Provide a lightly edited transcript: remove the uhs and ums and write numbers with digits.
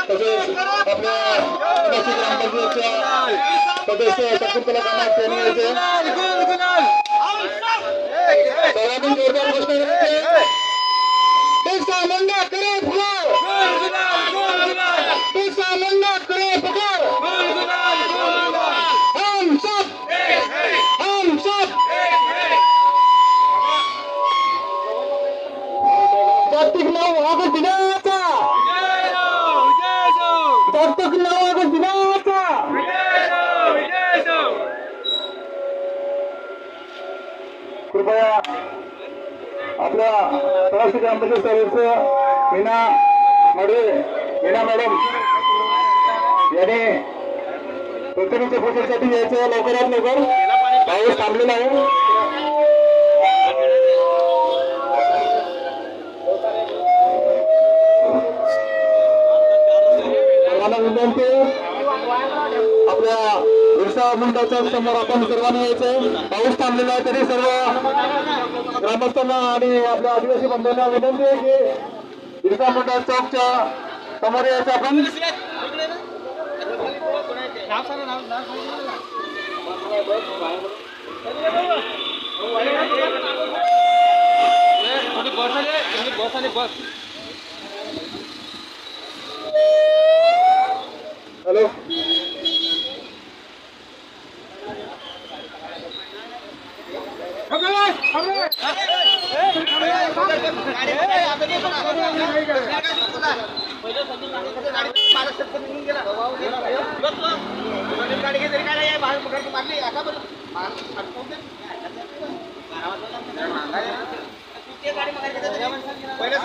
तसेच आपल्या ग्रामपंचायतच्या सदस्य शकुंतला कामत यांनी यायचे सर्वांनी जोरदार घोषणा करायची बिरसा मुंडा करे पुकार बिरसा मुंडा करे पुकार हम सब जागतिक नाव ऑगस्ट दिनाचा जागतिक नाव ऑगस्ट दिनाचा कृपया आपल्या सदस्य ग्रामपंचायत सदस्य मीना मॅडम याने पृथ्वीच्या पोषणासाठी यायचं लवकरात लवकर पाऊस थांबलेला आहे विनंती आपल्या बिरसा मुंडाच्या समोर आपण सर्वांनी यायचं पाऊस थांबलेला आहे तरी सर्व ग्रामस्थांना आणि आपल्या आदिवासी बंधूंना विनंती आहे की बिरसा मुंडा चौकच्या समोर यायचं आपण हॅलो पहिल्या